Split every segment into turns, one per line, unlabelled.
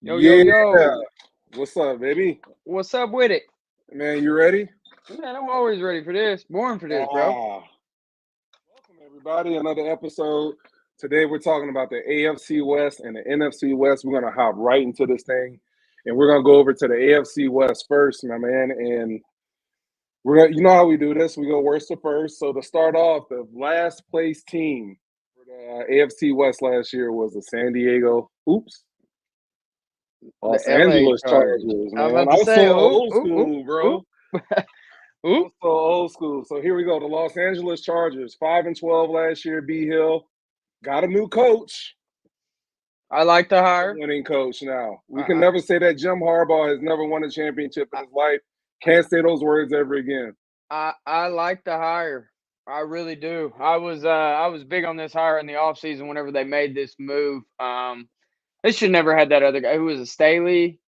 Yo, yo,
Yeah.
yo.
What's up, baby?
What's up with it?
Man, you ready?
Man, I'm always ready for this. Born for this, bro.
Ah. Welcome, everybody. Another episode. Today, we're talking about the AFC West and the NFC West. We're going to hop right into this thing. And we're going to go over to the AFC West first, my man. And you know how we do this. We go worst to first. So to start off, the last place team for the AFC West last year was the San Diego,
The
Los
LA
Angeles
Chargers.
Chargers,
I'm
man.
about
I
to
was
say,
so
oop,
old
oop, oop,
school,
oop,
bro.
oop.
So old school. So here we go. The Los Angeles Chargers, 5-12 last year. B Hill got a new coach,
I like the
a
hire.
winning coach. Now we can
I,
never say that Jim Harbaugh has never won a championship in
I,
his life. Can't say those words ever again.
I like the hire. I really do. I was big on this hire in the offseason whenever they made this move. They should never had that other guy. Who was it, Staley?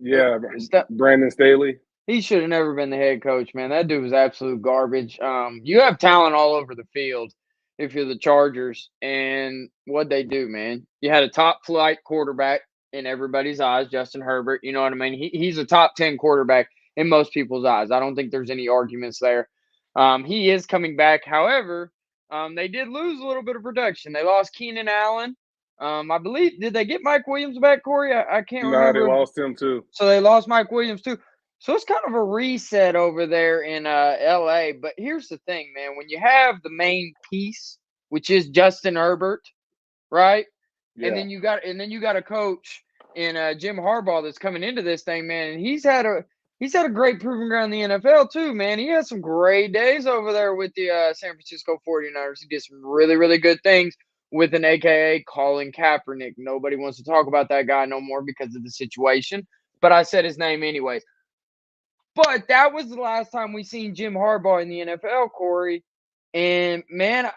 Yeah,
St-
Brandon Staley.
he should have never been the head coach, man. That dude was absolute garbage. You have talent all over the field if you're the Chargers, and what they do, man. You had a top flight quarterback in everybody's eyes, Justin Herbert. You know what I mean? He's a top 10 quarterback in most people's eyes. I don't think there's any arguments there. He is coming back. However, they did lose a little bit of production. They lost Keenan Allen. I believe, did they get Mike Williams back, Corey? I can't
Nah, they
remember.
lost him too.
So they lost Mike Williams too. So it's kind of a reset over there in LA. But here's the thing, man. When you have the main piece, which is Justin Herbert, right? And
Yeah,
then you got a coach in Jim Harbaugh that's coming into this thing, man. And he's had a great proving ground in the NFL too, man. He had some great days over there with the San Francisco 49ers. He did some really, really good things with an AKA Colin Kaepernick. Nobody wants to talk about that guy no more because of the situation. But I said his name anyways. But that was the last time we seen Jim Harbaugh in the NFL, Corey. And man,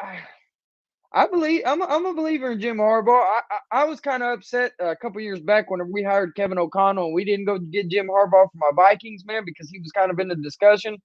I believe I'm a believer in Jim Harbaugh. I was kind of upset a couple years back when we hired Kevin O'Connell and we didn't go get Jim Harbaugh for my Vikings, man, because he was kind of in the discussion.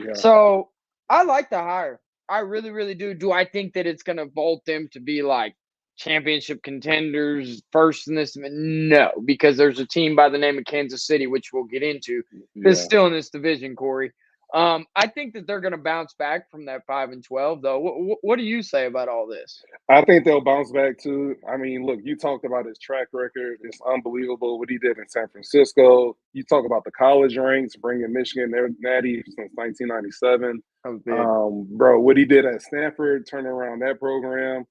yeah.
So I like the hire. I really, really do. Do I think that it's going to vault them to be like championship contenders first in this? No, because there's a team by the name of Kansas City, which we'll get into, that's
Yeah.
still in this division, Corey. I think that they're going to bounce back from that 5-12, though. What do you say about all this?
I think they'll bounce back too. I mean, look, you talked about his track record. It's unbelievable what he did in San Francisco. You talk about the college ranks, bringing Michigan their natty since 1997.
That was big.
Bro, what he did at Stanford, turning around that program.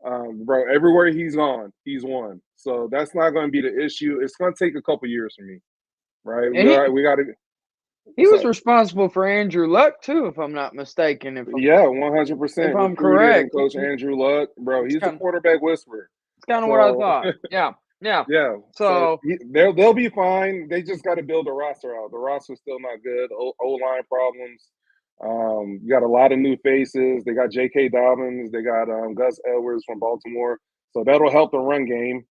Bro, everywhere he's gone, he's won. So that's not going to be the issue. It's going to take a couple years for me, right?
And
We got to.
he
What's
was
up?
responsible for Andrew Luck too, if I'm not mistaken.
Yeah,
If
100%
I'm
recruited and
correct,
coach Andrew Luck, bro.
it's
He's a
kind of
quarterback whisperer.
it's kind of what I
So
thought. Yeah, yeah.
yeah, so
So
they'll be fine. They just got to build a roster out. The roster's still not good. O line problems. You got a lot of new faces. They got J.K. Dobbins. They got Gus Edwards from Baltimore. So that'll help the run game.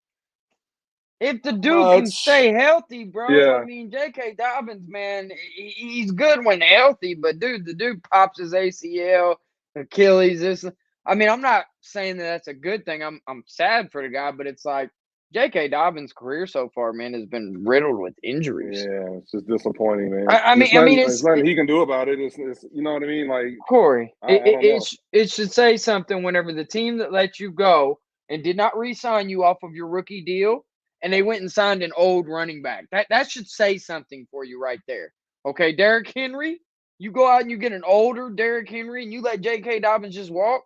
if the dude
But
can stay healthy, bro, I
yeah,
mean, J.K. Dobbins, man, he's good when healthy, but dude, the dude pops his ACL, Achilles. This, I mean, I'm not saying that that's a good thing. I'm sad for the guy, but it's like J.K. Dobbins' career so far, man, has been riddled with injuries.
yeah, it's just disappointing, man.
I mean,
It's
I mean,
nothing. It's nothing he can do about it. It's you know what I mean. Like
Corey,
I don't know.
it should say something whenever the team that let you go and did not re-sign you off of your rookie deal, and they went and signed an old running back. That should say something for you right there. Okay, Derrick Henry, you go out and you get an older Derrick Henry, and you let J.K. Dobbins just walk.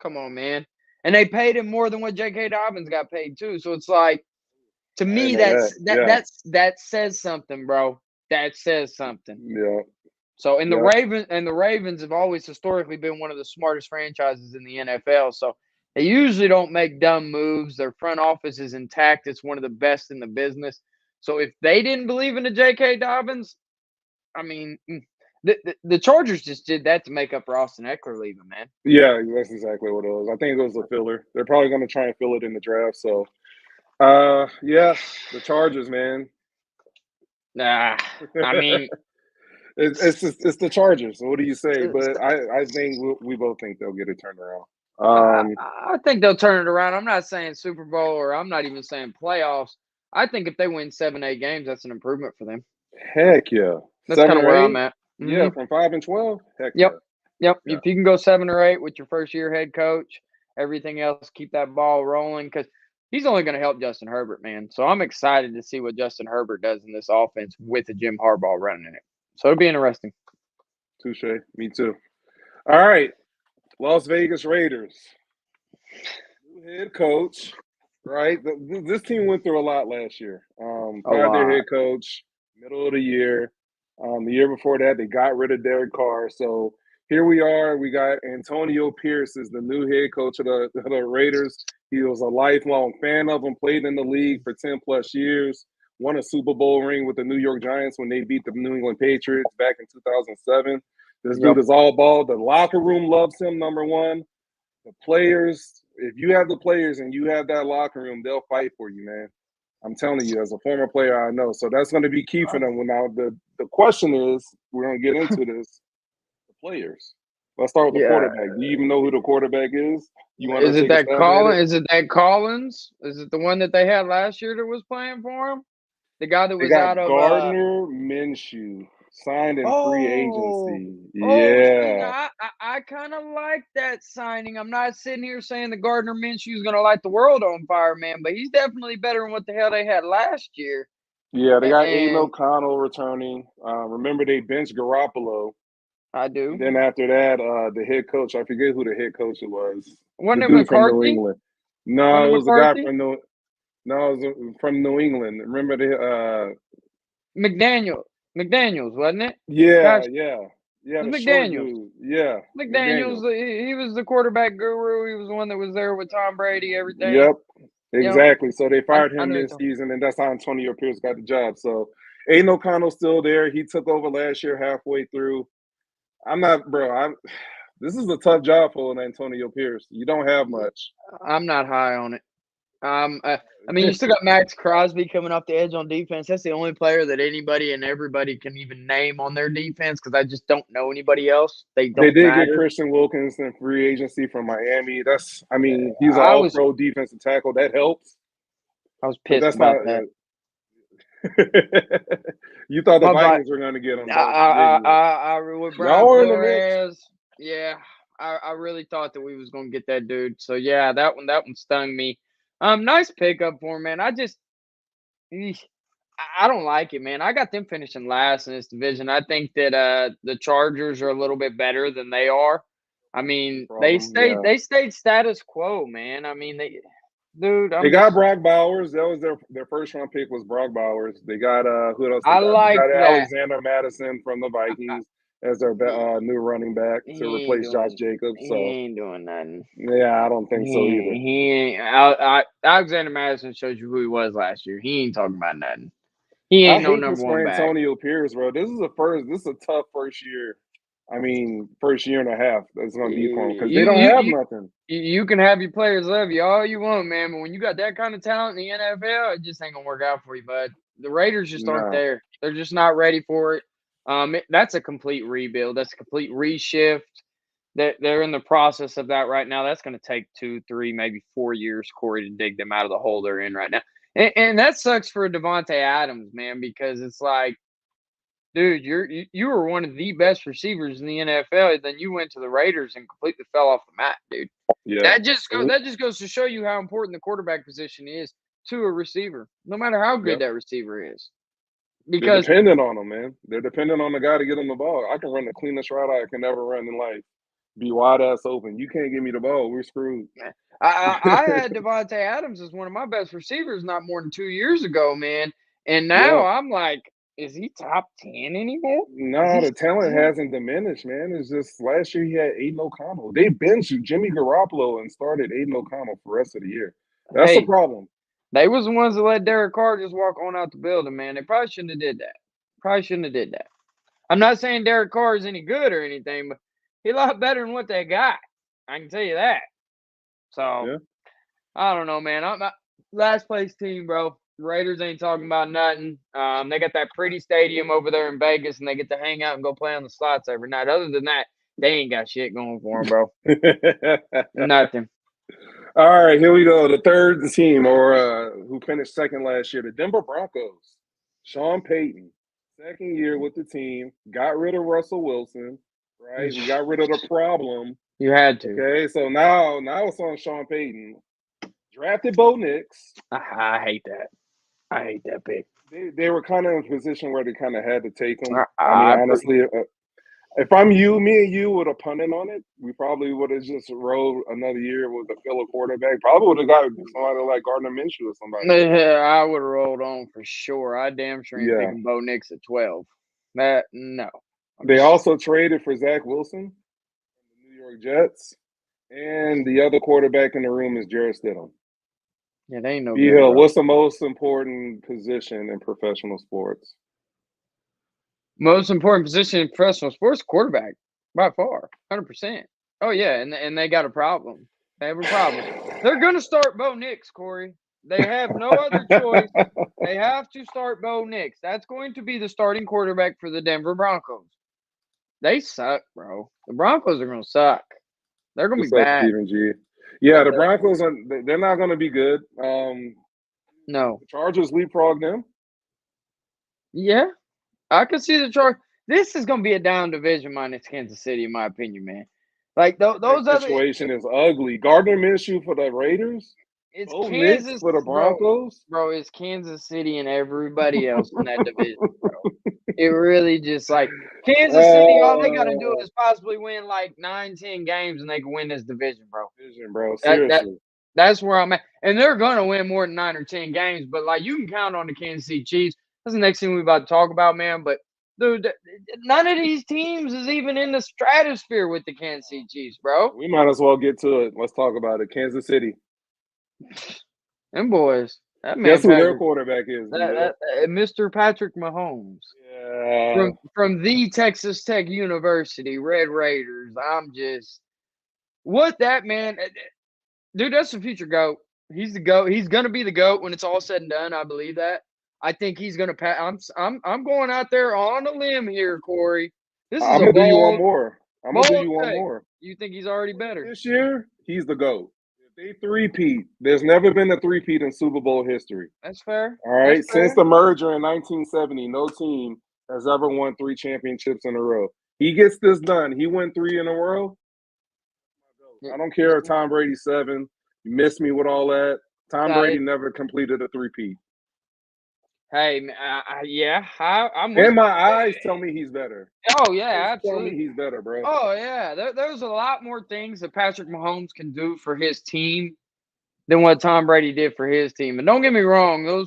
Come on, man. And they paid him more than what J.K. Dobbins got paid too. So it's like, to
I didn't
me,
know that. Yeah,
that says something, bro. That says something.
yeah,
So
yeah.
The Ravens have always historically been one of the smartest franchises in the NFL. So they usually don't make dumb moves. Their front office is intact. It's one of the best in the business. So if they didn't believe in the J.K. Dobbins, I mean, the Chargers just did that to make up for Austin Eckler leaving, man.
Yeah, that's exactly what it was. I think it was a filler. They're probably going to try and fill it in the draft. So, yeah, the Chargers, man.
Nah, I mean,
It's the Chargers. What do you say? But I think we both think they'll get it turned around.
I,
Um,
I think they'll turn it around. I'm not saying Super Bowl or I'm not even saying playoffs. I think if they win 7, 8 games, that's an improvement for them.
Heck yeah.
That's
7
kind of
or
where
8?
I'm at.
Yeah,
Mm-hmm.
from 5 and 12? Heck
Yep.
yeah.
If you can go 7 or 8 with your first year head coach, everything else, keep that ball rolling because he's only going to help Justin Herbert, man. So I'm excited to see what Justin Herbert does in this offense with the Jim Harbaugh running it. So it'll be interesting.
Touche. Me too. All right. Las Vegas Raiders. New head coach, right? This team went through a lot last year.
A
Fired their
lot.
head coach middle of the year. The year before that, they got rid of Derek Carr. So here we are. We got Antonio Pierce as the new head coach of the Raiders. He was a lifelong fan of them, played in the league for 10 plus years, won a Super Bowl ring with the New York Giants when they beat the New England Patriots back in 2007. This dude is all ball. The locker room loves him, number one. The players, if you have the players and you have that locker room, they'll fight for you, man. I'm telling you, as a former player, I know. So that's going to be key for them. Now, the question is, we're going to get into this, the players. Let's start with the quarterback. Do you even know who the quarterback is? You want
Is
to
it
take a
that
stab at
Collins?
it?
Is it that Collins? Is it the one that they had last year that was playing for him? The guy that
They
was
got
out of
Gardner Minshew signed in free
Oh,
agency.
see,
Yeah.
now I kind of like that signing. I'm not sitting here saying that Gardner Minshew is going to light the world on fire, man, but he's definitely better than what the hell they had last year.
Yeah, they got Aiden
And
O'Connell returning. Remember, they benched Garoppolo.
I
And
do.
then after that, the head coach, I forget who the head coach was.
Wasn't
The
it
dude from New
McCarthy?
England. No,
Wasn't
it
it
was a guy
McCarthy?
from from New England. Remember
McDaniels, wasn't it?
yeah,
Gosh,
yeah. Yeah,
it
the
was
short
McDaniels.
dude. Yeah,
McDaniels,
McDaniel.
he was the quarterback guru. He was the one that was there with Tom Brady, everything.
Yep, exactly. So they fired
I
him
know.
this season, and that's how Antonio Pierce got the job. So Aiden O'Connell's still there. He took over last year halfway through. I'm not, bro. This is a tough job for Antonio Pierce. You don't have much.
I'm not high on it. I mean, you still got Max Crosby coming off the edge on defense. That's the only player that anybody and everybody can even name on their defense because I just don't know anybody else. They
They
don't
did get
matter.
Christian Wilkins in free agency from Miami. He's an
I was
all-pro defensive tackle. That helps,
I was
but
pissed
that's not.
about that.
You thought the
I was like,
Vikings were going to get him, didn't you?
with
Y'all
Brian
were in the mix.
Flores. Yeah, I really thought that we was gonna get that dude. So yeah, that one stung me. Nice pickup for him, man. I don't like it, man. I got them finishing last in this division. I think that the Chargers are a little bit better than they are. I mean,
Problem, yeah.
they stayed status quo, man. I mean, dude,
They got Brock Bowers. That was their first round pick was Brock Bowers. They got who else they
I
got? They
like
got
that.
Alexander Madison from the Vikings as their new running back to
He ain't
replace Josh
doing
Jacobs.
he
So
ain't doing nothing.
yeah, I don't think so either.
He ain't. Alexander Madison shows you who he was last year. He ain't talking about nothing. He
I
ain't no
hate
number
this
one
for
back.
Antonio Pierce, bro. This is a tough first year. First year and a half that's going to be for him because they
You
don't
you
have
you
nothing.
you can have your players love you all you want, man, but when you got that kind of talent in the NFL, it just ain't gonna work out for you, bud. The Raiders just aren't
No.
there. They're just not ready for it. That's a complete rebuild. That's a complete reshift. They're in the process of that right now. That's going to take 2, 3, maybe 4 years, Corey, to dig them out of the hole they're in right now. And that sucks for Devontae Adams, man, because it's like, dude, you were one of the best receivers in the NFL. Then you went to the Raiders and completely fell off the map, dude.
Yeah.
That just goes to show you how important the quarterback position is to a receiver, no matter how good
Yep.
that receiver is.
They're
Because
dependent on him, man. They're dependent on the guy to get him the ball. I can run the cleanest route I can ever run in life. Be wide ass open. You can't give me the ball. We're screwed.
I had Devontae Adams as one of my best receivers not more than 2 years ago, man. And now
Yeah.
I'm like, is he top 10 anymore? Is
No,
he
the talent
still?
hasn't diminished, man. It's just last year he had Aiden O'Connell. They benched Jimmy Garoppolo and started Aiden O'Connell for the rest of the year. That's the
Hey,
problem.
they was the ones that let Derek Carr just walk on out the building, man. They probably shouldn't have did that. Probably shouldn't have did that. I'm not saying Derek Carr is any good or anything, but he's a lot better than what they got. I can tell you that. So
Yeah.
I don't know, man. I'm not, last place team, bro. Raiders ain't talking about nothing. They got that pretty stadium over there in Vegas, and they get to hang out and go play on the slots every night. Other than that, they ain't got shit going for them, bro. Nothing.
All right, here we go. The third team, or who finished second last year, the Denver Broncos. Sean Payton, second year with the team, got rid of Russell Wilson, right? We got rid of the problem.
You had to.
Okay, so now it's on Sean Payton. Drafted Bo Nix.
I hate that. I hate that pick.
They were kind of in a position where they kind of had to take him.
I
mean, honestly, if I'm you, me and you would have punted on it. We probably would have just rolled another year with a filler quarterback. Probably would have got somebody like Gardner Minshew or somebody.
Yeah, I would have rolled on for sure. I damn sure ain't picking Bo Nix at 12. No.
They also traded for Zach Wilson from the New York Jets, and the other quarterback in the room is Jarrett Stidham.
Yeah, they ain't no
good.
good.
What's the most important position in professional sports?
Most important position in professional sports, quarterback, by far, 100%. Oh yeah, and they got a problem. They have a problem. They're gonna start Bo Nix, Corey. They have no other choice. They have to start Bo Nix. That's going to be the starting quarterback for the Denver Broncos. They suck, bro. The Broncos are gonna suck. They're gonna be bad.
Stephen G. Yeah, the Broncos they're not gonna be good.
No.
The Chargers leapfrog them.
Yeah. I could see the Chargers. This is going to be a down division minus Kansas City, in my opinion, man. Like those other
situation is ugly. Gardner Minshew for the Raiders.
It's
Bo
Kansas
Nix for the Broncos.
Bro, it's Kansas City and everybody else in that division, bro. It really just like Kansas City. All they got to do is possibly win like 9-10 games, and they can win this division, bro.
Seriously.
That's where I'm at, and they're going to win more than 9 or 10 games. But like you can count on the Kansas City Chiefs. That's the next thing we're about to talk about, man. But dude, none of these teams is even in the stratosphere with the Kansas City Chiefs, bro.
We might as well get to it. Let's talk about it. Kansas City.
Them boys. That man.
Guess who their quarterback is?
Mr. Patrick Mahomes.
Yeah.
From the Texas Tech University, Red Raiders. I'm just what that man, dude. That's the future GOAT. He's the GOAT. He's gonna be the GOAT when it's all said and done. I believe that. I think he's gonna pass. I'm going out there on a limb here, Corey. This is
I'm gonna do you one more. I'm gonna do you one more.
You think he's already better
this year? He's the GOAT. If they three-peat, there's never been a three-peat in Super Bowl history.
That's fair.
All right. Since the merger in 1970, no team has ever won 3 championships in a row. He gets this done. He won 3 in a row. I don't care if Tom Brady's 7. You missed me with all that. Tom Brady never completed a three-peat.
Hey, yeah, I'm.
And my eyes tell me he's better.
Oh yeah, absolutely.
Tell me he's better, bro.
Oh yeah, there's a lot more things that Patrick Mahomes can do for his team than what Tom Brady did for his team. And don't get me wrong,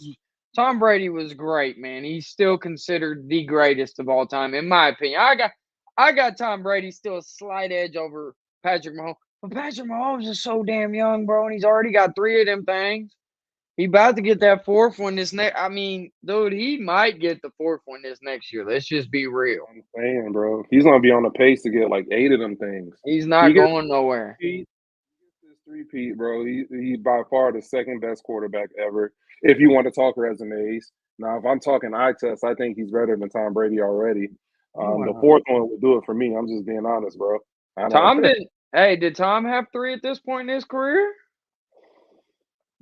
Tom Brady was great, man. He's still considered the greatest of all time, in my opinion. I got Tom Brady still a slight edge over Patrick Mahomes, but Patrick Mahomes is so damn young, bro, and he's already got 3 of them things. He about to get that 4th one this next. I mean, dude, he might get the 4th one this next year. Let's just be real.
I'm saying, bro, he's gonna be on the pace to get like 8 of them things.
He's not going nowhere.
He gets this three-peat, bro. He's by far the second best quarterback ever. If you want to talk resumes, now if I'm talking eye test, I think he's better than Tom Brady already. The 4th one would do it for me. I'm just being honest, bro.
Did Tom have 3 at this point in his career?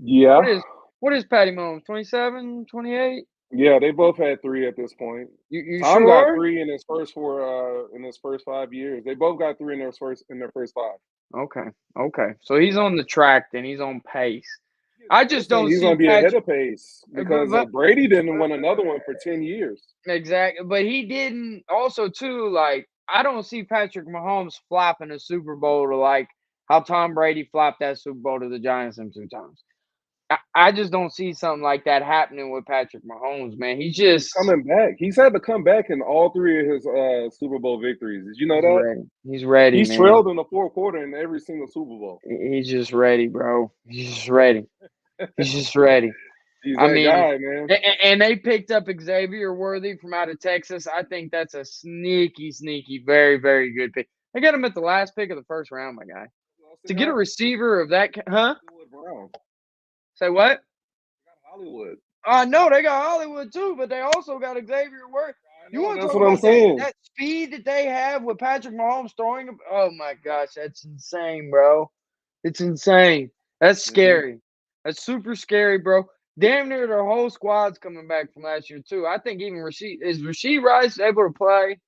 Yeah.
What is Patty Mahomes? 27, 28?
Yeah, they both had 3 at this point.
You
Tom
sure?
got 3 in his first 5 years. They both got 3 in their first 5.
Okay. So he's on the track, then he's on pace. I just don't see
he's gonna be ahead of pace because Brady didn't win another one for 10 years.
Exactly, but he didn't. Also, too, like I don't see Patrick Mahomes flopping a Super Bowl to like how Tom Brady flopped that Super Bowl to the Giants 2 times. I just don't see something like that happening with Patrick Mahomes, man. He's
coming back. He's had to come back in all 3 of his Super Bowl victories. Did you know that?
He's ready.
He's trailed in the 4th quarter in every single Super Bowl.
He's just ready, bro. He's just ready. He's just ready.
He's that guy, man.
And they picked up Xavier Worthy from out of Texas. I think that's a sneaky, very, very good pick. They got him at the last pick of the 1st round, my guy. To get a receiver of that, huh? Say what?
Hollywood.
No, they got Hollywood too, but they also got Xavier Worthy. You want to
that's
talk
what
about
I'm saying.
That speed that they have with Patrick Mahomes throwing? Oh my gosh, that's insane, bro. It's insane. That's scary. That's super scary, bro. Damn near their whole squad's coming back from last year too. I think even Rasheed Rice able to play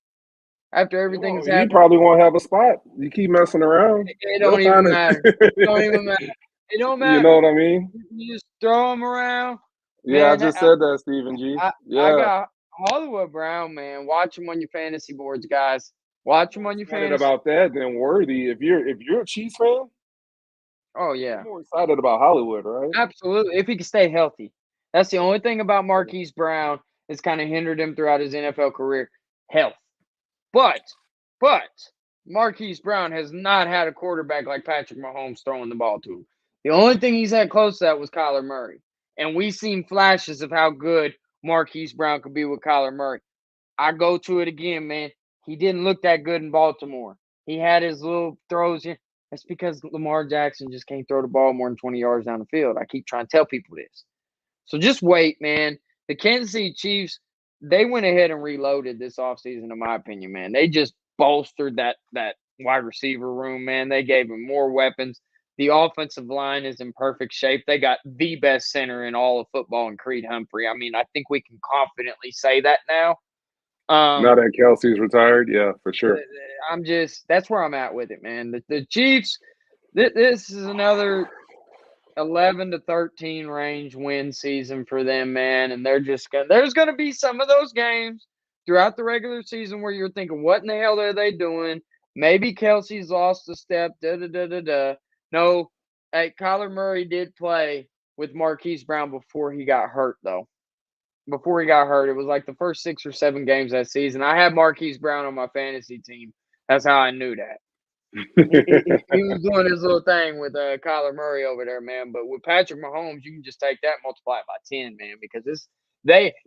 after everything that's
He
happened?
probably won't have a spot. You keep messing around,
It
they'll
don't even
find
matter. It don't even
it.
matter. It don't
You know
matter.
what I mean?
You just throw them around,
Yeah, I
man.
just said that, Stephen G.
I
Yeah,
got Hollywood Brown, man. Watch him on your fantasy boards, guys. Watch him
more
on your
excited
fantasy.
about that than Worthy. If you're a Chiefs fan,
Oh
you're
yeah,
more excited about Hollywood, right?
absolutely. If he can stay healthy, that's the only thing about Marquise Brown that's kind of hindered him throughout his NFL career. Health. But Marquise Brown has not had a quarterback like Patrick Mahomes throwing the ball to him. The only thing he's had close to that was Kyler Murray. And we've seen flashes of how good Marquise Brown could be with Kyler Murray. I go to it again, man. He didn't look that good in Baltimore. He had his little throws in. That's because Lamar Jackson just can't throw the ball more than 20 yards down the field. I keep trying to tell people this. So just wait, man. The Kansas City Chiefs, they went ahead and reloaded this offseason, in my opinion, man. They just bolstered that wide receiver room, man. They gave them more weapons. The offensive line is in perfect shape. They got the best center in all of football in Creed Humphrey. I mean, I think we can confidently say that now.
Now that Kelsey's retired, yeah, for sure.
That's where I'm at with it, man. The Chiefs, this is another 11 to 13 range win season for them, man. And there's going to be some of those games throughout the regular season where you're thinking, what in the hell are they doing? Maybe Kelsey's lost a step. No, hey, Kyler Murray did play with Marquise Brown before he got hurt, though. Before he got hurt, it was like the first 6 or 7 games that season. I had Marquise Brown on my fantasy team. That's how I knew that. He was doing his little thing with Kyler Murray over there, man. But with Patrick Mahomes, you can just take that, multiply it by 10, man, because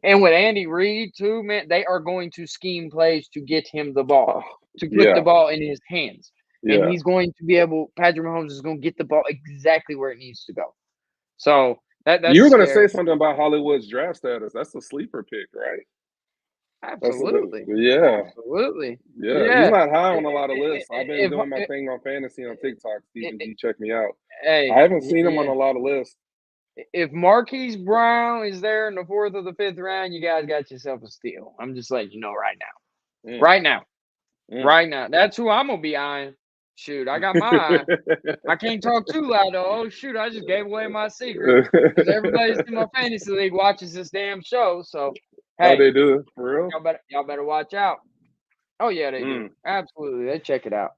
and with Andy Reid too, man, they are going to scheme plays to get him the ball, to put the
Yeah,
ball in his hands. And
yeah.
he's going to be Patrick Mahomes is going to get the ball exactly where it needs to go. So
You
that's
were gonna say
scary.
something about Hollywood's draft status. That's a sleeper pick, right?
Absolutely.
Yeah,
Absolutely.
yeah. He's
Yeah.
not high on a lot of lists. I've been
If,
doing my
if,
thing on fantasy on TikTok. Stephen
if
G, check me out. I
hey,
haven't seen him on
yeah.
a lot of lists.
If Marquise Brown is there in the 4th or the 5th round, you guys got yourself a steal. I'm just letting you know right now.
Mm,
Right now.
mm.
Right now. That's who I'm gonna be eyeing. Shoot, I got my eye. I can't talk too loud though. Oh shoot, I just gave away my secret. Because everybody's in my fantasy league watches this damn show. So
Oh,
hey,
they do for real.
y'all better watch out. Oh yeah, they do.
Mm.
Absolutely. They check it out.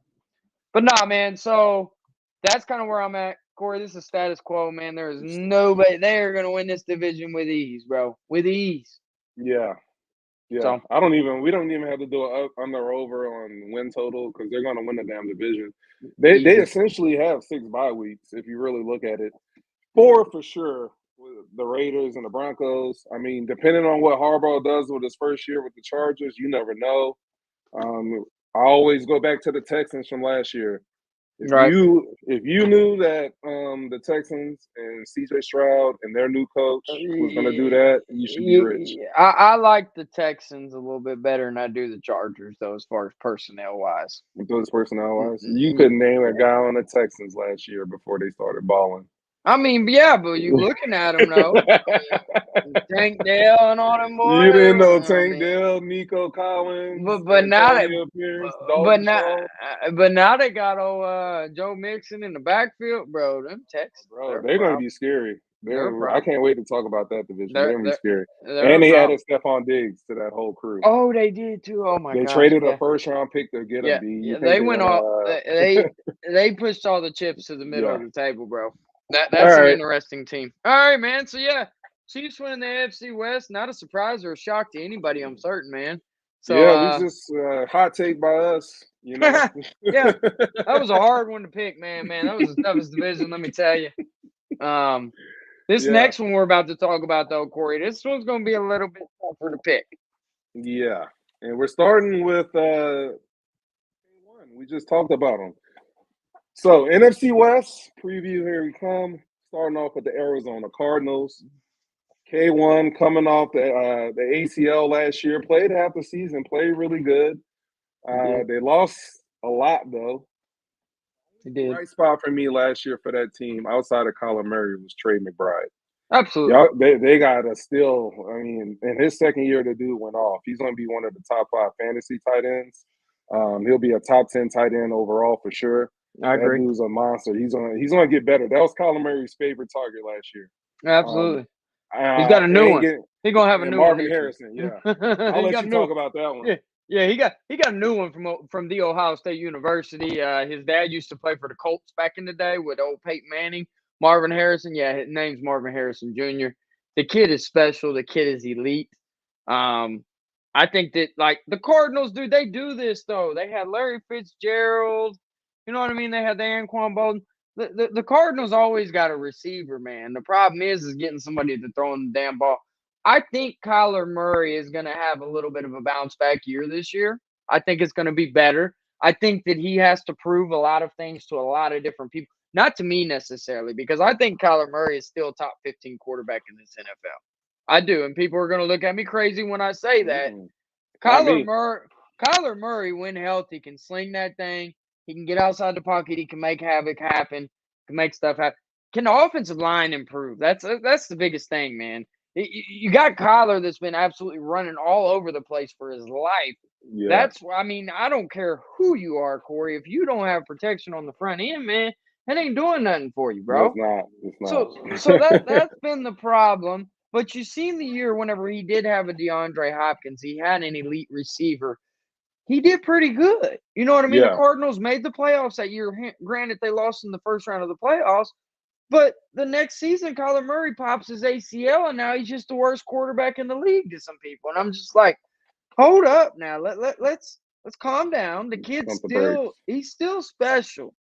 But nah, man. So that's kind of where I'm at, Corey. This is status quo, man. There is nobody. They are gonna win this division with ease, bro. With ease.
Yeah, yeah.
So
We don't even have to do a under or over on win total because they're gonna win the damn division. They
easy.
essentially have 6 bye weeks if you really look at it. 4 for sure. With the Raiders and the Broncos. I mean, depending on what Harbaugh does with his first year with the Chargers, you never know. I always go back to the Texans from last year.
Right.
If you knew that the Texans and CJ Stroud and their new coach was going to do that, you should be rich.
I like the Texans a little bit better than I do the Chargers, though, as far as personnel wise.
With those personnel wise, you couldn't name a guy on the Texans last year before they started balling.
I mean, yeah, but you looking at them though. Tank Dell and all them boys.
You didn't know Tank Dell, Nico Collins,
but now that
Antonio Pierce, Dalton Schultz.
but now they got old Joe Mixon in the backfield, bro. Them Texans,
Bro, they're going to be scary. I can't wait to talk about that division. They're going to be scary. And they added Stephon Diggs to that whole crew.
Oh, they did too. Oh my gosh.
They traded a first-round pick to get him.
Yeah, they went off. They pushed all the chips to the middle of the table, bro. That's an interesting team. All right, man. So yeah, Chiefs winning the AFC West. Not a surprise or a shock to anybody, I'm certain, man. So
yeah, we just hot take by us. You know.
Yeah, that was a hard one to pick, man. That was the toughest division, let me tell you. This next one we're about to talk about, though, Corey, this one's going to be a little bit tougher to pick.
Yeah, and we're starting with one. We just talked about them. So NFC West preview. Here we come. Starting off with the Arizona Cardinals. K1 coming off the ACL last year. Played half the season. Played really good. They lost a lot though.
He
The
did.
right spot for me last year for that team outside of Kyler Murray was Trey McBride.
Absolutely.
Y'all, they got to still. I mean, in his second year, the dude went off. He's going to be one of the top 5 fantasy tight ends. He'll be a top 10 tight end overall for sure.
I
That
agree.
dude's a monster. He's gonna get better. That was Kyler Murray's favorite target last year.
Absolutely. He's got a new one. He's gonna have a
and
new one
Marvin
this
Harrison.
year.
Yeah, I'll
He
let
got
you
a new
talk
one.
about that one.
Yeah. Yeah, he got a new one from the Ohio State University. His dad used to play for the Colts back in the day with old Peyton Manning. Marvin Harrison, yeah, his name's Marvin Harrison Jr. The kid is special. The kid is elite. I think that like the Cardinals, dude, they do this though. They had Larry Fitzgerald. You know what I mean? They had the Anquan Bolden. The Cardinals always got a receiver, man. The problem is getting somebody to throw in the damn ball. I think Kyler Murray is going to have a little bit of a bounce back year this year. I think it's going to be better. I think that he has to prove a lot of things to a lot of different people. Not to me necessarily, because I think Kyler Murray is still top 15 quarterback in this NFL. I do, and people are going to look at me crazy when I say that.
Not
Kyler
me.
Murray, when healthy, can sling that thing. He can get outside the pocket. He can make havoc happen. Can make stuff happen. Can the offensive line improve? That's the biggest thing, man. You got Kyler that's been absolutely running all over the place for his life.
Yeah,
That's I mean, I don't care who you are, Corey. If you don't have protection on the front end, man, that ain't doing nothing for you, bro.
it's not. It's not.
So that's been the problem. But you seen the year whenever he did have a DeAndre Hopkins, he had an elite receiver. He did pretty good. You know what I mean? The
Yeah,
Cardinals made the playoffs that year. Granted, they lost in the first round of the playoffs. But the next season, Kyler Murray pops his ACL, and now he's just the worst quarterback in the league to some people. And I'm just like, hold up now. Let's calm down. The kid's
pump the brakes.
he's still special.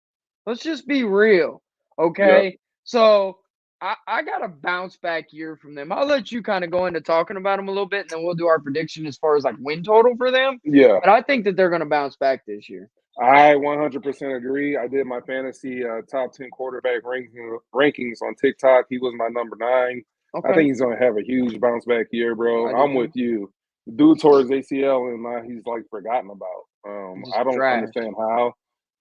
Let's just be real.
Yep.
Okay. So I got a bounce back year from them. I'll let you kind of go into talking about them a little bit, and then we'll do our prediction as far as like win total for them.
Yeah.
But I think that they're going to bounce back this year.
I 100% agree. I did my fantasy top 10 quarterback rankings on TikTok. He was my number 9. I
Okay.
think he's going to have a huge bounce back year, bro.
I do
I'm
too.
with you. The dude tore his ACL and now he's like forgotten about.
Just
I don't
trash.
understand how.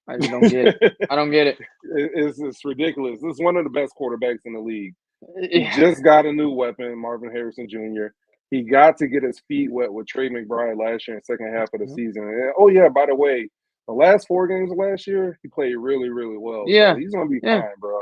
I just don't get it. I don't get it.
It's ridiculous. This is one of the best quarterbacks in the league. He
Yeah.
just got a new weapon, Marvin Harrison Jr. He got to get his feet wet with Trey McBride last year in the second half of the season. And, oh, yeah, by the way, the last 4 games of last year, he played really, really well.
Yeah.
So he's going to be
Yeah.
fine, bro.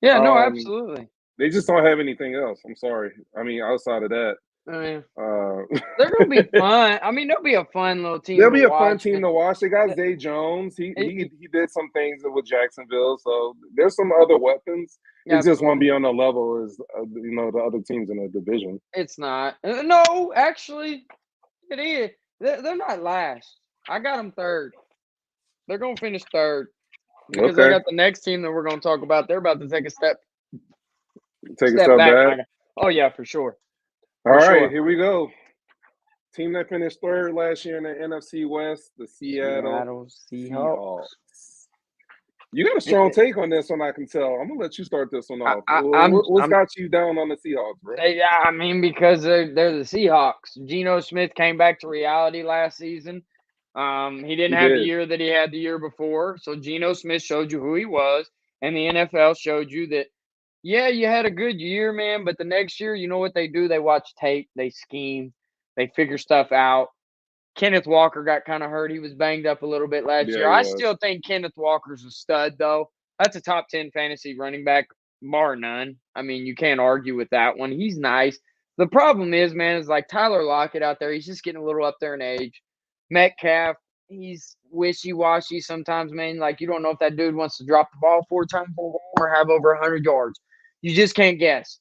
Yeah. No, absolutely.
They just don't have anything else. I'm sorry. I mean, outside of that.
I mean, they're going to be fun. I mean, they'll be a fun little team
They'll
to
be a
watch.
fun team to watch. They got Zay Jones. He did some things with Jacksonville. So there's some other weapons. It just won't be on the level as the other teams in the division.
It's not. No, actually, it is. They're not last. I got them third. They're going to finish third because I got the next team that we're going to talk about. They're about to take a step back. Oh yeah, for sure.
All right, here we go. Team that finished third last year in the NFC West, the Seattle Seahawks. You got a strong take on this one, I can tell. I'm gonna let you start this one off. What's got you down on the Seahawks, bro?
I mean, because they're the Seahawks. Geno Smith came back to reality last season. He didn't have the year that he had the year before. So Geno Smith showed you who he was, and the NFL showed you that, yeah, you had a good year, man, but the next year, you know what they do? They watch tape, they scheme, they figure stuff out. Kenneth Walker got kind of hurt. He was banged up a little bit last year. I still think Kenneth Walker's a stud, though. That's a top 10 fantasy running back, bar none. I mean, you can't argue with that one. He's nice. The problem is, man, is like Tyler Lockett out there. He's just getting a little up there in age. Metcalf, he's wishy-washy sometimes, man. Like, you don't know if that dude wants to drop the ball 4 times or have over 100 yards. You just can't guess.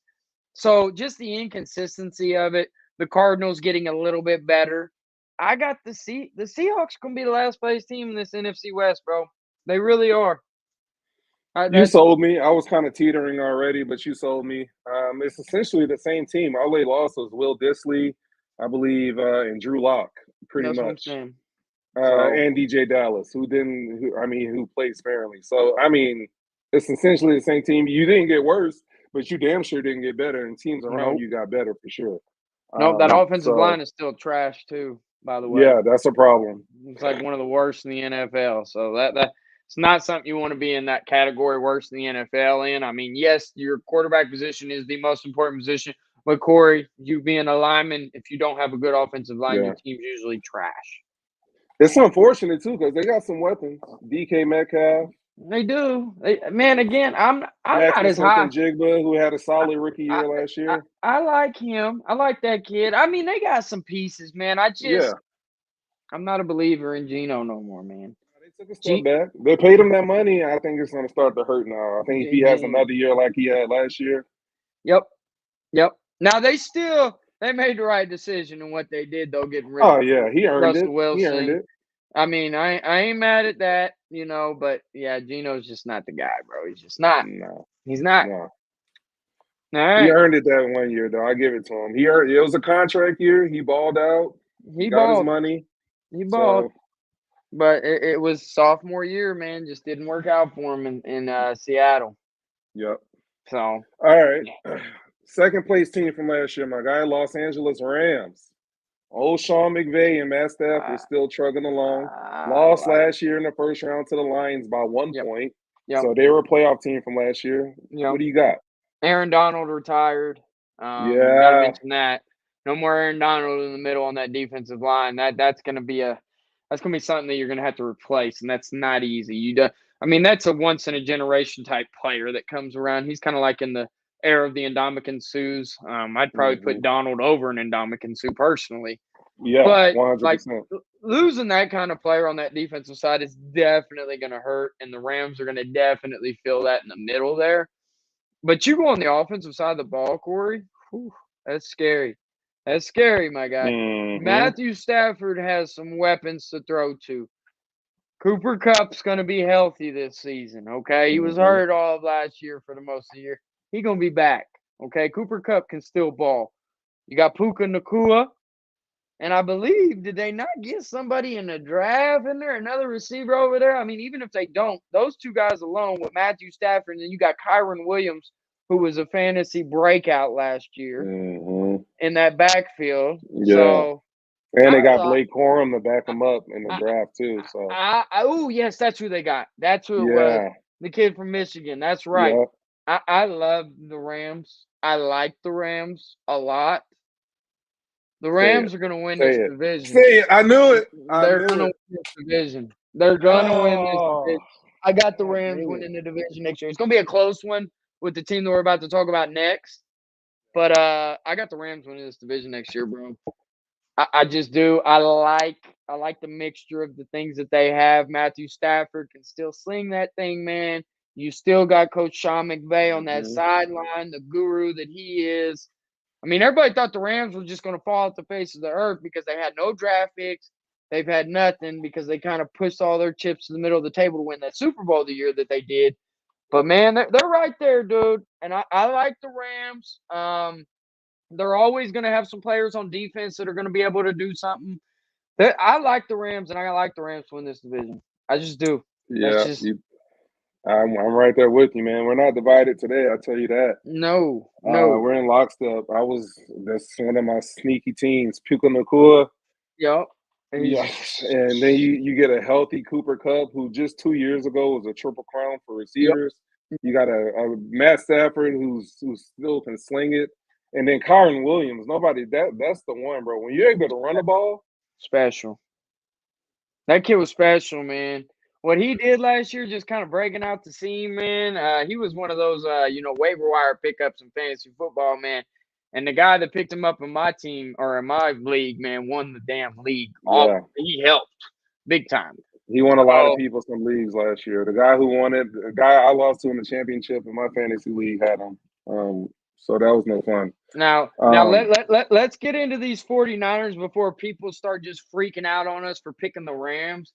So just the inconsistency of it, the Cardinals getting a little bit better. I got the Seahawks going to be the last place team in this NFC West, bro. They really are.
You sold me. I was kind of teetering already, but you sold me. It's essentially the same team. All they lost was Will Dissly, I believe, and Drew Lock, pretty much. And DJ Dallas, who played sparingly. So, I mean, it's essentially the same team. You didn't get worse, but you damn sure didn't get better. And teams around you got better for sure.
Nope, that offensive line is still trash too, by the way.
Yeah, that's a problem.
It's like one of the worst in the NFL. So It's not something you want to be in that category worse than the NFL in. I mean, yes, your quarterback position is the most important position. But Corey, you being a lineman, if you don't have a good offensive line,
Yeah.
your team's usually trash.
It's unfortunate too because they got some weapons. DK Metcalf,
They do. Man, again, I'm not
Jackson
as
Smith
high.
and Jigba, who had a solid rookie
I,
year last year.
I like him. I like that kid. I mean, they got some pieces, man.
Yeah,
I'm not a believer in Geno no more, man.
they took a step
G,
back. They paid him that money. I think it's going to start to hurt now. I think if
G,
he has
G,
another year like he had last year,
yep, yep. Now they made the right decision in what they did though, getting rid of
oh yeah, he earned it.
Russell
He earned
Wilson.
it.
I mean, I ain't mad at that, but yeah, Geno's just not the guy, bro. He's just not.
No,
He's not.
no.
All
He
right.
earned it that 1 year though. I give it to him. He earned it. Was a contract year. He balled out. He
He
got his
balled.
money.
He balled.
So
But it was sophomore year, man. Just didn't work out for him in Seattle.
yep.
So
All right. Second place team from last year, my guy, Los Angeles Rams. Old Sean McVay and Matt Stafford still trugging along. Lost last year in the first round to the Lions by 1
Yep.
point.
Yep.
So they were a playoff team from last year.
Yep.
What do you got?
Aaron Donald retired. Gotta
Yeah.
mention that. No more Aaron Donald in the middle on that defensive line. That's gonna be something that you're gonna have to replace, and that's not easy. I mean, that's a once in a generation type player that comes around. He's kind of like in the era of the Ndamukong Suhs. I'd probably put Donald over an Ndamukong Suh personally.
Yeah,
But
100%.
losing that kind of player on that defensive side is definitely going to hurt, and the Rams are going to definitely feel that in the middle there. But you go on the offensive side of the ball, Corey. Whew, that's scary. That's scary, my guy. Matthew Stafford has some weapons to throw to. Cooper Kupp's going to be healthy this season, okay? He was hurt all of last year for the most of the year. He's going to be back, okay? Cooper Kupp can still ball. You got Puka Nacua. And I believe, did they not get somebody in the draft in there, another receiver over there? I mean, even if they don't, those two guys alone with Matthew Stafford, and then you got Kyron Williams, who was a fantasy breakout last year in that backfield.
Yeah.
So,
and they got Blake Corum to back them up in the draft, too. So,
oh, yes, that's who they got. That's who it was. The kid from Michigan. That's right. Yep. I love the Rams. I like the Rams a lot. The Rams are going to win this division.
Say it. I knew it.
They're going to win this division. They're going to win this division. I got the Rams winning the division next year. It's going to be a close one with the team that we're about to talk about next. But I got the Rams winning this division next year, bro. I just do. I like the mixture of the things that they have. Matthew Stafford can still sling that thing, man. You still got Coach Sean McVay on that sideline, the guru that he is. I mean, everybody thought the Rams were just going to fall off the face of the earth because they had no draft picks. They've had nothing because they kind of pushed all their chips to the middle of the table to win that Super Bowl the year that they did. But, man, they're right there, dude. And I like the Rams. They're always going to have some players on defense that are going to be able to do something. I like the Rams, and I like the Rams to win this division. I just do.
Yeah, I'm right there with you, man. We're not divided today, I'll tell you that.
No.
We're in lockstep. That's one of my sneaky teams, Puka Nacua.
Yep.
Yeah, and then you get a healthy Cooper Kupp, who just 2 years ago was a triple crown for receivers. Yep. You got a Matt Stafford who still can sling it, and then Kyron Williams. That's the one, bro. When you're able to run the ball,
special. That kid was special, man. What he did last year, just kind of breaking out the scene, man. He was one of those, waiver wire pickups in fantasy football, man. And the guy that picked him up in my team or in my league, man, won the damn league.
Yeah.
He helped big time.
He won a lot of people some leagues last year. The guy who won it, the guy I lost to in the championship in my fantasy league had him. So that was no fun.
Now let's get into these 49ers before people start just freaking out on us for picking the Rams.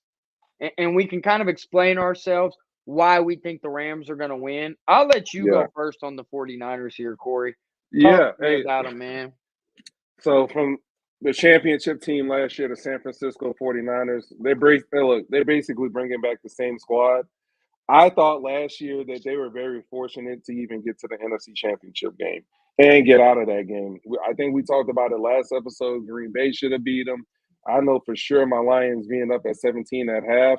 And we can kind of explain ourselves why we think the Rams are going to win. I'll let you go first on the 49ers here, Corey. Talk to me about them, man.
So from the championship team last year, the San Francisco 49ers, they're basically bringing back the same squad. I thought last year that they were very fortunate to even get to the NFC Championship game and get out of that game. I think we talked about it last episode. Green Bay should have beat them. I know for sure my Lions being up at 17 at half,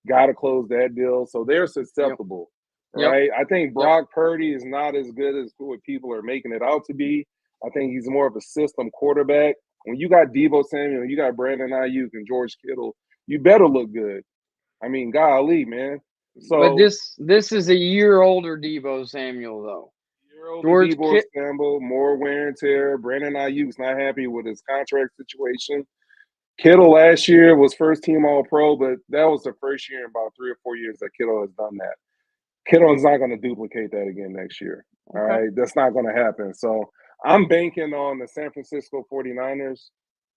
got to close that deal. So they're
Yep.
susceptible,
Yep.
right? I think
Yep.
Brock Purdy is not as good as what people are making it out to be. I think he's more of a system quarterback. When you got Deebo Samuel, you got Brandon Ayuk and George Kittle, you better look good. I mean, golly, man.
But
So
this is a year older Deebo Samuel though.
year older
George
Deebo
Kit.
Samuel, more wear and tear. Brandon Ayuk's not happy with his contract situation. Kittle last year was first team All Pro, but that was the first year in about 3 or 4 years that Kittle has done that. Kittle is not going to duplicate that again next year. All
Okay.
right. That's not going to happen. So I'm banking on the San Francisco 49ers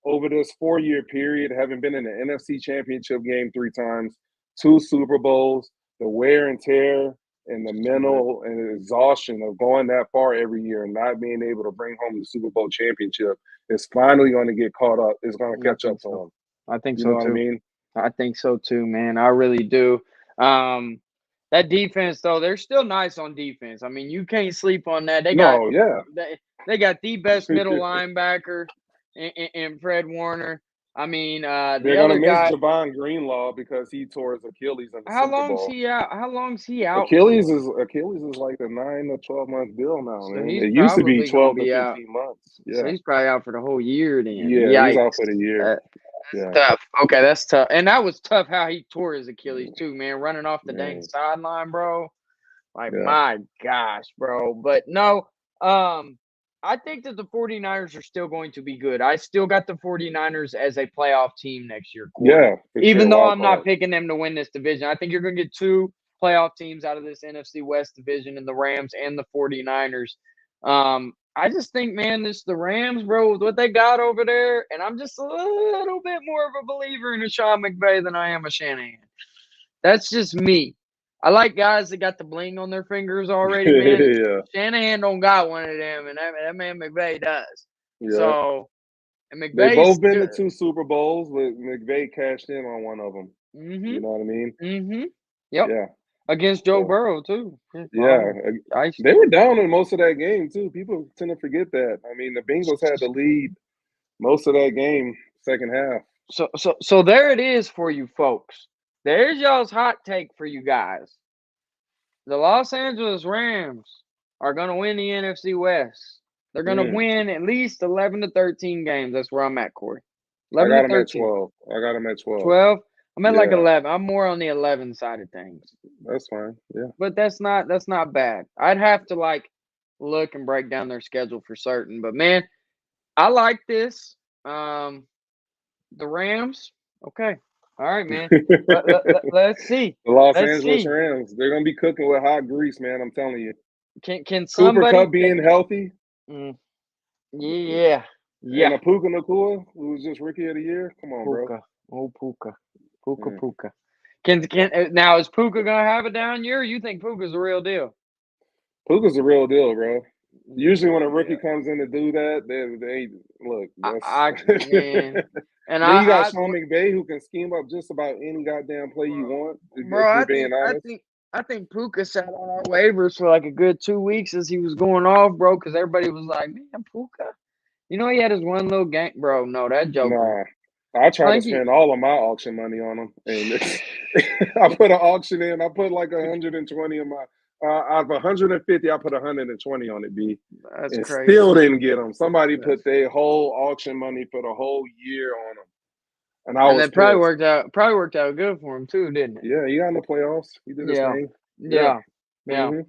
over this 4 year period, having been in the NFC Championship game 3 times, 2 Super Bowls, the wear and tear and the mental and exhaustion of going that far every year and not being able to bring home the Super Bowl championship is finally going to get caught up. It's going to
I
catch up
think
to
so.
them.
I think
You know
so
what I
too.
mean?
I think so too, man. I really do. That defense though, they're still nice on defense. I mean, you can't sleep on that.
No, yeah.
They got the best middle linebacker in Fred Warner. I mean, the
They're gonna
other
miss
guy.
Javon Greenlaw because he tore his Achilles in the
How
Super
long's
Bowl.
he out? How long's he out
Achilles
for?
is like a 9 to 12 month deal now,
So
man.
he's
It used to be
probably gonna
12 to
be out.
15 months.
So
Yeah,
he's probably out for the whole year then.
yeah, he's out
Yikes.
for the year.
That's
Yeah,
tough. Okay, that's tough. And that was tough how he tore his Achilles too, man. Running off the dang
man.
sideline, bro. Like,
Yeah,
my gosh, bro. But no, I think that the 49ers are still going to be good. I still got the 49ers as a playoff team next year, Corey.
yeah, for
Even
sure.
though
Wild
I'm not
card.
picking them to win this division, I think you're going to get two playoff teams out of this NFC West division in the Rams and the 49ers. I just think, man, the Rams, bro, with what they got over there, and I'm just a little bit more of a believer in a Sean McVay than I am a Shanahan. That's just me. I like guys that got the bling on their fingers already, man.
Yeah,
Shanahan don't got one of them, and that man McVay does.
yeah.
So, and
They
McVay's
both been to
still.
2 Super Bowls, but McVay cashed in on one of them.
Mm-hmm.
You know what I mean?
Mm-hmm. Yep.
Yeah.
Against Joe
So
Burrow too.
yeah,
Ice.
they were down in most of that game too. People tend to forget that. I mean, the Bengals had the lead most of that game, second half.
So there it is for you folks. There's y'all's hot take for you guys. The Los Angeles Rams are going to win the NFC West. They're going to
Mm.
win at least 11 to 13 games. That's where I'm at, Corey.
I
11
got
to
them at
13.
12. I got them at 12.
12. I'm at like
Yeah,
11. I'm more on the 11 side of things.
that's fine. Yeah.
But that's not bad. I'd have to like look and break down their schedule for certain. But man, I like this. The Rams. Okay. All right, man. Let's see.
The Los
Let's
Angeles
see.
Rams, they're going to be cooking with hot grease, man. I'm telling you.
Can
Cooper
somebody
Cup being healthy
yeah.
and
Yeah.
a Puka Nakua, who was just Rookie of the Year. Come on, bro.
Puka. Oh, Puka.
Mm.
Puka. Can now is Puka gonna have a down year? Or you think Puka's the real deal?
Puka's the real deal, bro. Usually when a rookie
Yeah.
comes in to do that, they look.
I
That's
man. And
then you got Sean McVay who can scheme up just about any goddamn play you want. If
bro,
we're being honest,
I think Puka sat on our waivers for like a good 2 weeks as he was going off, bro, because everybody was like, man, Puka. You know he had his one little game, bro. No, that Joker.
nah. I
I
try to
think he
spend all of my auction money on him, and I put an auction in. I put like 120 of my. Out of 150, I put 120 on it, B,
that's
and
crazy.
still didn't get them. Somebody
That's,
put their whole auction money for the whole year on them, and I
and
was
that probably
pissed.
worked out good for him too, didn't it?
Yeah, he got in the playoffs. He did his
Yeah.
thing. Yeah.
Yeah. Yeah.
hmm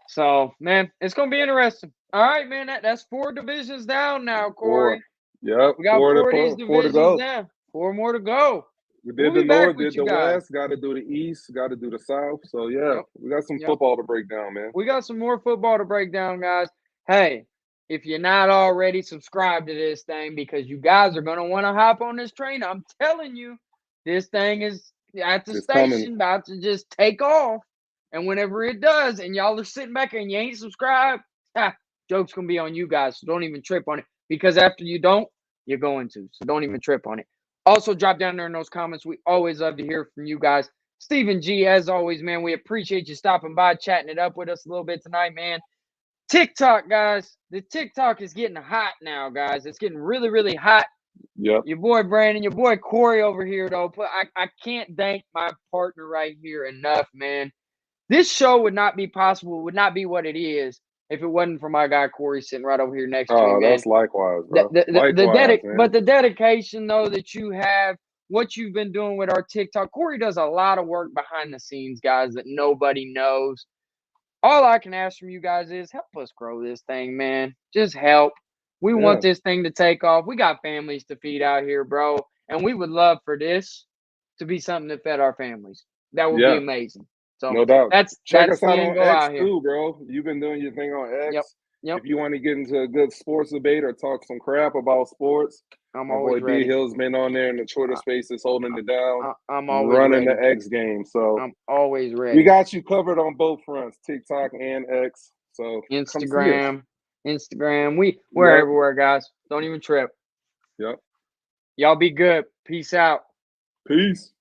So, man, it's gonna be interesting. All right, man. That's 4 divisions down now,
4.
Corey.
Yep.
We got
4
4 of these
to 4 to
divisions
go.
down. 4 more to go.
We
We'll
did
be
the
back
North,
with
did
you
the
guys.
West. Got to do the East. Got to do the South. So yeah,
Yep.
we got some
Yep.
football to break down, man.
We got some more football to break down, guys. Hey, if you're not already subscribed to this thing, because you guys are gonna want to hop on this train. I'm telling you, this thing is at the
It's coming.
station about to just take off. And whenever it does, and y'all are sitting back and you ain't subscribed, joke's gonna be on you guys. So don't even trip on it. Because after you don't, you're going to. So don't even trip on it. Also, drop down there in those comments. We always love to hear from you guys. Stephen G, as always, man, we appreciate you stopping by, chatting it up with us a little bit tonight, man. TikTok, guys. The TikTok is getting hot now, guys. It's getting really, really hot.
Yep.
Your boy Brandon, your boy Corey over here, though. But I can't thank my partner right here enough, man. This show would not be possible, would not be what it is if it wasn't for my guy Corey sitting right over here next to me,
Oh,
man.
that's likewise, bro. Likewise, man.
But the dedication though that you have, what you've been doing with our TikTok, Corey does a lot of work behind the scenes, guys, that nobody knows. All I can ask from you guys is help us grow this thing, man. Just help. We want this thing to take off. We got families to feed out here, bro, and we would love for this to be something that fed our families. That would be amazing. So
no doubt.
that's
Check us
the
out
end
on
goal
X
out here.
too, bro. You've been doing your thing on X.
Yep.
If you want to get into a good sports debate or talk some crap about sports,
I'm
my
always
boy
ready.
D Hill's been on there in the Twitter spaces holding it down.
I'm always
running
ready.
the X game. So
I'm always ready.
we got you covered on both fronts, TikTok and X. So
Instagram. We're
Yep.
everywhere, guys. Don't even trip.
Yep.
Y'all be good. Peace out.
Peace.